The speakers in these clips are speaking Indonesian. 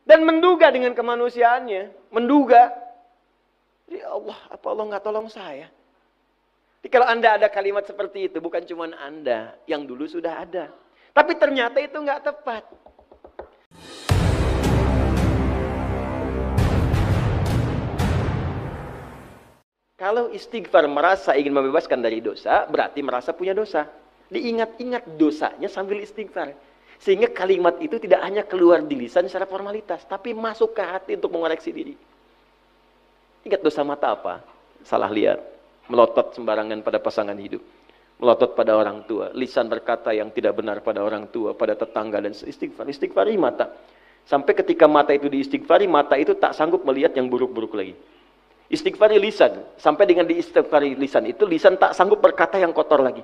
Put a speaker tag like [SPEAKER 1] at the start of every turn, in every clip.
[SPEAKER 1] Dan menduga dengan kemanusiaannya. Menduga. Ya Allah, apa Allah nggak tolong saya? Jadi kalau Anda ada kalimat seperti itu, bukan cuma Anda, yang dulu sudah ada. Tapi ternyata itu nggak tepat. Kalau istighfar merasa ingin membebaskan dari dosa, berarti merasa punya dosa. Diingat-ingat dosanya sambil istighfar. Sehingga kalimat itu tidak hanya keluar di lisan secara formalitas, tapi masuk ke hati untuk mengoreksi diri. Ingat dosa mata apa? Salah lihat, melotot sembarangan pada pasangan hidup, melotot pada orang tua, lisan berkata yang tidak benar pada orang tua, pada tetangga, dan istighfari mata. Sampai ketika mata itu diistighfari, mata itu tak sanggup melihat yang buruk-buruk lagi. Istighfari lisan, sampai dengan diistighfari lisan itu, lisan tak sanggup berkata yang kotor lagi.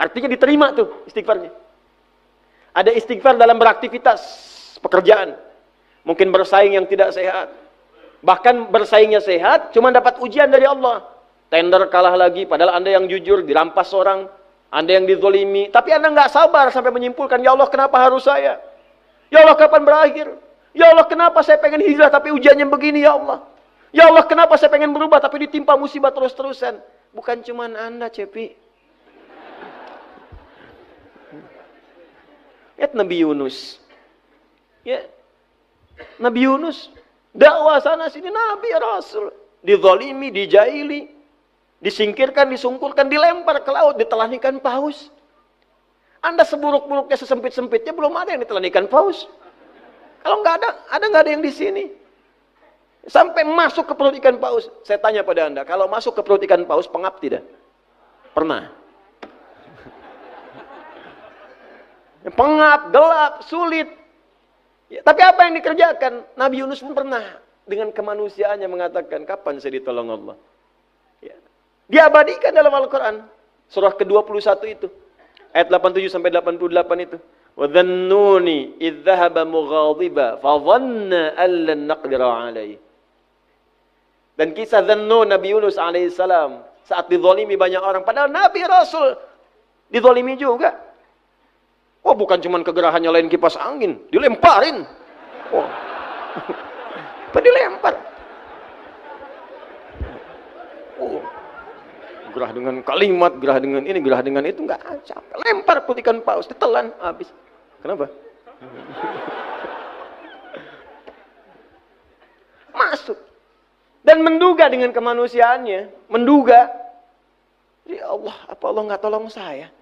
[SPEAKER 1] Artinya diterima tuh istighfarnya. Ada istighfar dalam beraktivitas, pekerjaan. Mungkin bersaing yang tidak sehat. Bahkan bersaingnya sehat, cuma dapat ujian dari Allah. Tender kalah lagi, padahal Anda yang jujur, dirampas orang. Anda yang dizolimi. Tapi Anda nggak sabar sampai menyimpulkan, ya Allah kenapa harus saya? Ya Allah kapan berakhir? Ya Allah kenapa saya pengen hijrah tapi ujiannya begini ya Allah? Ya Allah kenapa saya pengen berubah tapi ditimpa musibah terus-terusan? Bukan cuma Anda, Cepi. Lihat Nabi Yunus. Ya. Nabi Yunus dakwah sana sini, Nabi Rasul, dizalimi, dijaili, disingkirkan, disungkurkan, dilempar ke laut, ditelanikan paus. Anda seburuk-buruknya, sesempit-sempitnya, belum ada yang ditelanikan paus. Kalau nggak ada yang di sini. Sampai masuk ke perut ikan paus. Saya tanya pada Anda, kalau masuk ke perut ikan paus, pengap tidak? Pernah. Pengap, gelap, sulit. Ya, tapi apa yang dikerjakan? Nabi Yunus pun pernah dengan kemanusiaannya mengatakan, kapan saya ditolong Allah? Ya. Diabadikan dalam Al-Quran. Surah ke-21 itu. Ayat 87 sampai 88 itu. وَذَنُّونِ إِذْ ذَهَبَ مُغَاضِبًا فَظَنَّ أَن لَّن نَّقْدِرَ عَلَيْهِ. Dan kisah Dhannun Nabi Yunus alaihissalam saat dizalimi banyak orang. Padahal Nabi Rasul dizalimi juga. Oh, bukan cuma kegerahan nyalain kipas angin, dilemparin. Oh. Apa dilempar? Oh. Gerah dengan kalimat, gerah dengan ini, gerah dengan itu, enggak capek. Lempar putikan paus, ditelan habis. Kenapa? Masuk. Dan menduga dengan kemanusiaannya, menduga. Ya Allah, apa Allah nggak tolong saya?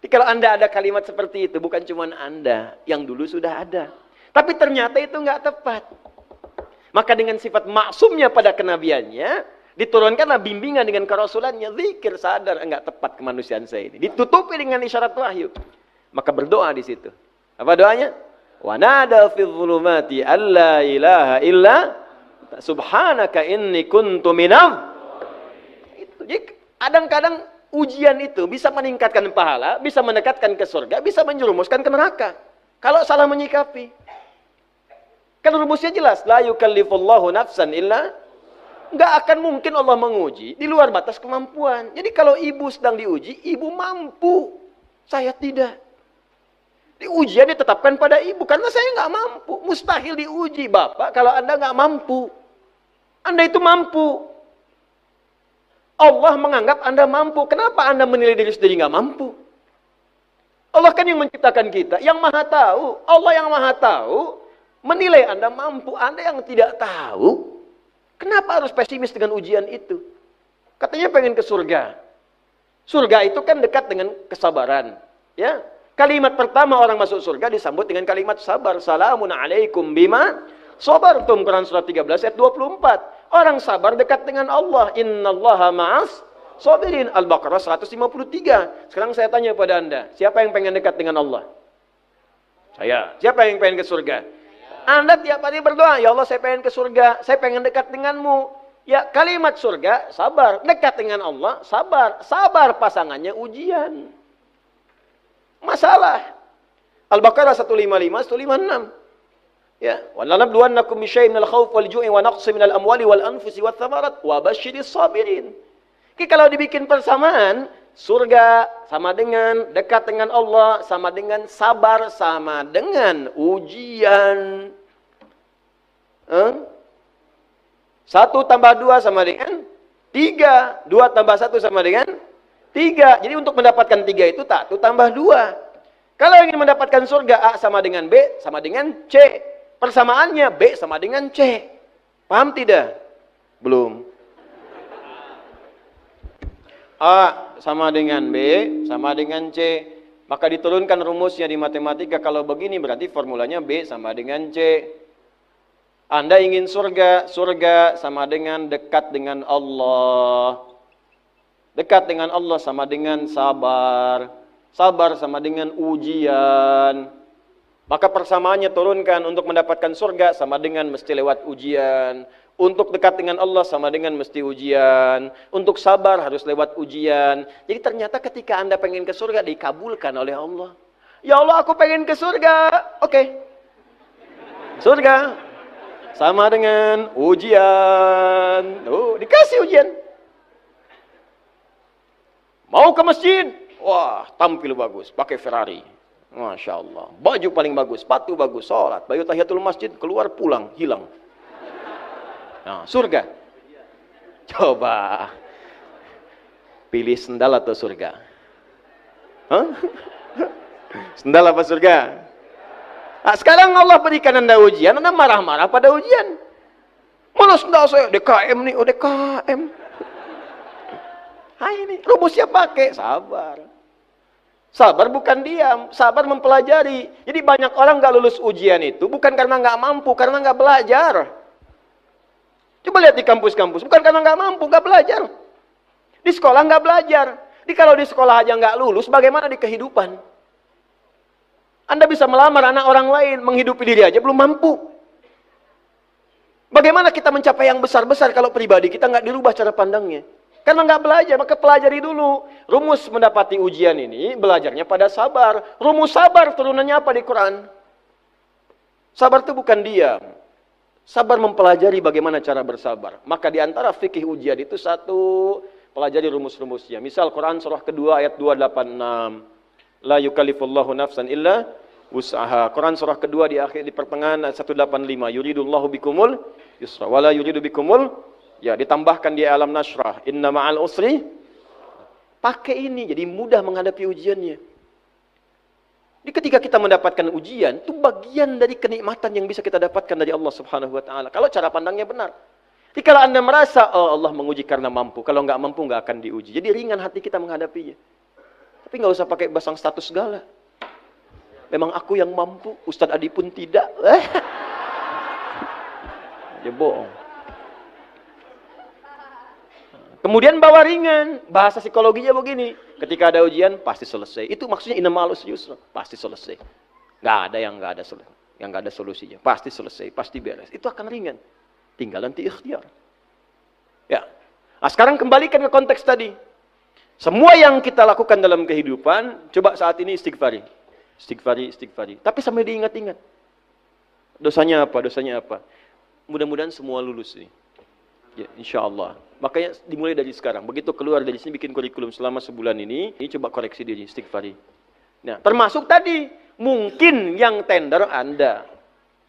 [SPEAKER 1] Jadi kalau Anda ada kalimat seperti itu, bukan cuma Anda, yang dulu sudah ada. Tapi ternyata itu nggak tepat. Maka dengan sifat maksumnya pada kenabiannya, diturunkanlah bimbingan dengan kerasulannya, zikir, sadar, enggak tepat kemanusiaan saya ini. Ditutupi dengan isyarat wahyu. Maka berdoa di situ. Apa doanya? Wa nada fi dhulumati alla ilaha illa subhanaka inni kuntu minam. Itu. Jadi kadang-kadang ujian itu bisa meningkatkan pahala, bisa mendekatkan ke surga, bisa menjerumuskan ke neraka. Kalau salah menyikapi. Kan rumusnya jelas, la yukallifullahu nafsan illa, nggak akan mungkin Allah menguji di luar batas kemampuan. Jadi kalau ibu sedang diuji, ibu mampu, saya tidak. Di ujian ditetapkan pada ibu, karena saya nggak mampu. Mustahil diuji Bapak kalau Anda nggak mampu. Anda itu mampu. Allah menganggap Anda mampu. Kenapa Anda menilai diri sendiri nggak mampu? Allah kan yang menciptakan kita, yang maha tahu. Allah yang maha tahu, menilai Anda mampu. Anda yang tidak tahu, kenapa harus pesimis dengan ujian itu? Katanya pengen ke surga. Surga itu kan dekat dengan kesabaran. Ya, kalimat pertama orang masuk surga disambut dengan kalimat sabar. Salamun alaikum bima sabartum. Quran surah 13 ayat 24. Orang sabar dekat dengan Allah. Innallaha ma'as sabirin. Al-Baqarah 153. Sekarang saya tanya pada Anda, siapa yang pengen dekat dengan Allah? Saya. Siapa yang pengen ke surga? Anda tiap hari berdoa, ya Allah saya pengen ke surga, saya pengen dekat denganmu. Ya, kalimat surga, sabar. Dekat dengan Allah, sabar. Sabar pasangannya ujian. Masalah. Al-Baqarah 155, 156. Ya, wa lanabluwannakum bisyai'in minal khawfi wal ju'i wa naqsin minal amwali wal anfusi wath thamarat wa basyiris sabirin. Jadi kalau dibikin persamaan, surga sama dengan dekat dengan Allah, sama dengan sabar, sama dengan ujian. Eh? 1 tambah 2 sama dengan 3. 2 tambah 1 sama dengan 3. Jadi untuk mendapatkan 3 itu 1 tambah 2. Kalau ingin mendapatkan surga, A sama dengan B sama dengan C. Persamaannya B sama dengan C. Paham tidak? Belum. A sama dengan B sama dengan C. Maka diturunkan rumusnya di matematika. Kalau begini berarti formulanya B sama dengan C. Anda ingin surga, surga sama dengan dekat dengan Allah. Dekat dengan Allah sama dengan sabar. Sabar sama dengan ujian. Maka persamaannya turunkan untuk mendapatkan surga sama dengan mesti lewat ujian. Untuk dekat dengan Allah sama dengan mesti ujian. Untuk sabar harus lewat ujian. Jadi ternyata ketika Anda pengen ke surga dikabulkan oleh Allah. Ya Allah, aku pengen ke surga. Oke. Surga sama dengan ujian. Oh, dikasih ujian. Mau ke masjid? Wah, tampil bagus, pakai Ferrari. Masya Allah. Baju paling bagus, sepatu bagus, sholat. Baju tahiyatul masjid, keluar pulang, hilang. Nah, surga. Coba. Pilih sendal atau surga? Hah? Sendal apa surga? Nah, sekarang Allah berikan Anda ujian, Anda marah-marah pada ujian. Mana sendal saya? DKM nih, oh DKM. Nah ini, rumusnya pakai, sabar. Sabar bukan diam, sabar mempelajari. Jadi banyak orang gak lulus ujian itu bukan karena gak mampu, karena gak belajar. Coba lihat di kampus-kampus, bukan karena gak mampu, gak belajar. Di sekolah gak belajar. Jadi kalau di sekolah aja gak lulus, bagaimana di kehidupan? Anda bisa melamar anak orang lain, menghidupi diri aja belum mampu. Bagaimana kita mencapai yang besar-besar kalau pribadi kita gak dirubah cara pandangnya? Karena nggak belajar, maka pelajari dulu. Rumus mendapati ujian ini, belajarnya pada sabar. Rumus sabar turunannya apa di Quran? Sabar itu bukan diam. Sabar mempelajari bagaimana cara bersabar. Maka di antara fikih ujian itu satu, pelajari rumus-rumusnya. Misal Quran surah kedua ayat 286. La yukallifullahu nafsan illa wus'aha. Quran surah kedua di akhir di pertengahan ayat 185. Yuridullahu bikumul yusra wala yuridu bikumul. Ya, ditambahkan di alam nasrah. Inna ma'al usri. Pakai ini, jadi mudah menghadapi ujiannya. Jadi ketika kita mendapatkan ujian, itu bagian dari kenikmatan yang bisa kita dapatkan dari Allah Subhanahu wa Ta'ala. Kalau cara pandangnya benar. Jadi kalau Anda merasa, oh Allah menguji karena mampu. Kalau nggak mampu, nggak akan diuji. Jadi ringan hati kita menghadapinya. Tapi nggak usah pakai pasang status segala. Memang aku yang mampu, Ustadz Adi pun tidak. Dia bohong. Kemudian bawa ringan, bahasa psikologinya begini. Ketika ada ujian, pasti selesai. Itu maksudnya inna ma'al usri yusra, pasti selesai. Nggak ada yang nggak ada solusinya. Pasti selesai, pasti beres. Itu akan ringan. Tinggal nanti ikhtiar. Ya. Nah, sekarang kembalikan ke konteks tadi. Semua yang kita lakukan dalam kehidupan, coba saat ini istighfari. Istighfari. Tapi sampai diingat-ingat. Dosanya apa? Mudah-mudahan semua lulus nih. Ya, insya Allah. Makanya dimulai dari sekarang. Begitu keluar dari sini bikin kurikulum selama sebulan ini coba koreksi diri, istighfari. Nah, termasuk tadi mungkin yang tender Anda,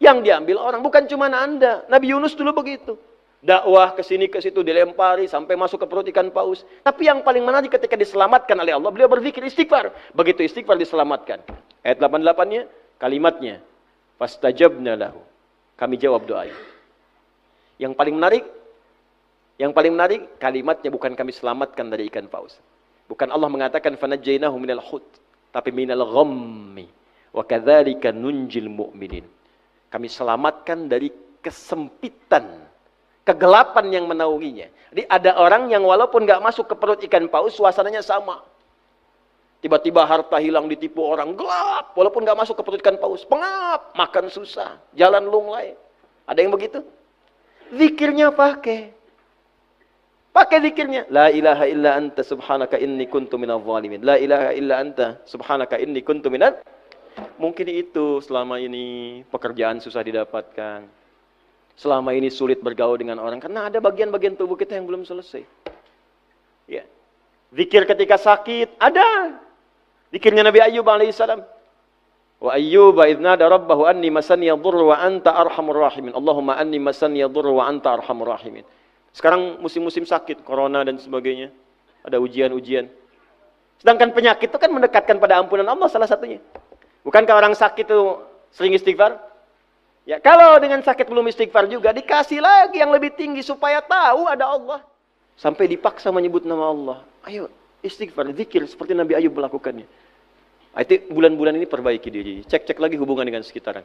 [SPEAKER 1] yang diambil orang bukan cuma Anda. Nabi Yunus dulu begitu. Dakwah ke sini ke situ dilempari sampai masuk ke perut ikan paus. Tapi yang paling menarik ketika diselamatkan oleh Allah, beliau berpikir istighfar. Begitu istighfar diselamatkan. Ayat 88-nya, kalimatnya, fastajabna lahu. Kami jawab doa. Yang paling menarik kalimatnya bukan kami selamatkan dari ikan paus. Bukan Allah mengatakan fanajjainahu minal hut, tapi minal ghammi. Wa kadzalika nunjil mu'minin. Kami selamatkan dari kesempitan, kegelapan yang menaunginya. Jadi ada orang yang walaupun nggak masuk ke perut ikan paus, suasananya sama. Tiba-tiba harta hilang ditipu orang, gelap. Walaupun nggak masuk ke perut ikan paus, pengap, makan susah, jalan lunglai. Ada yang begitu? Zikirnya pakai zikirnya. La ilaha illa anta subhanaka inni kuntu minadh dhalimin. La ilaha illa anta subhanaka inni kuntu minadh. Mungkin itu selama ini pekerjaan susah didapatkan. Selama ini sulit bergaul dengan orang karena ada bagian-bagian tubuh kita yang belum selesai. Ya. Zikir ketika sakit ada. Zikirnya Nabi Ayyub alaihissalam. Wa Ayyuba idz nada rabbahu anni masani yadhurru wa anta arhamur rahimin. Allahumma anni masani yadhurru wa anta arhamur rahimin. Sekarang musim-musim sakit, corona dan sebagainya. Ada ujian-ujian. Sedangkan penyakit itu kan mendekatkan pada ampunan Allah salah satunya. Bukankah orang sakit itu sering istighfar? Ya, kalau dengan sakit belum istighfar juga, dikasih lagi yang lebih tinggi supaya tahu ada Allah. Sampai dipaksa menyebut nama Allah. Ayo, istighfar, zikir seperti Nabi Ayub melakukannya. Itu bulan-bulan ini perbaiki diri. Cek-cek lagi hubungan dengan sekitaran.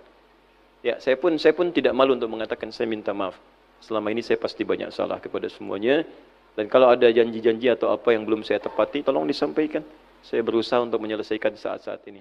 [SPEAKER 1] Ya, saya pun tidak malu untuk mengatakan saya minta maaf. Selama ini saya pasti banyak salah kepada semuanya. Dan kalau ada janji-janji atau apa yang belum saya tepati, tolong disampaikan. Saya berusaha untuk menyelesaikan saat-saat ini.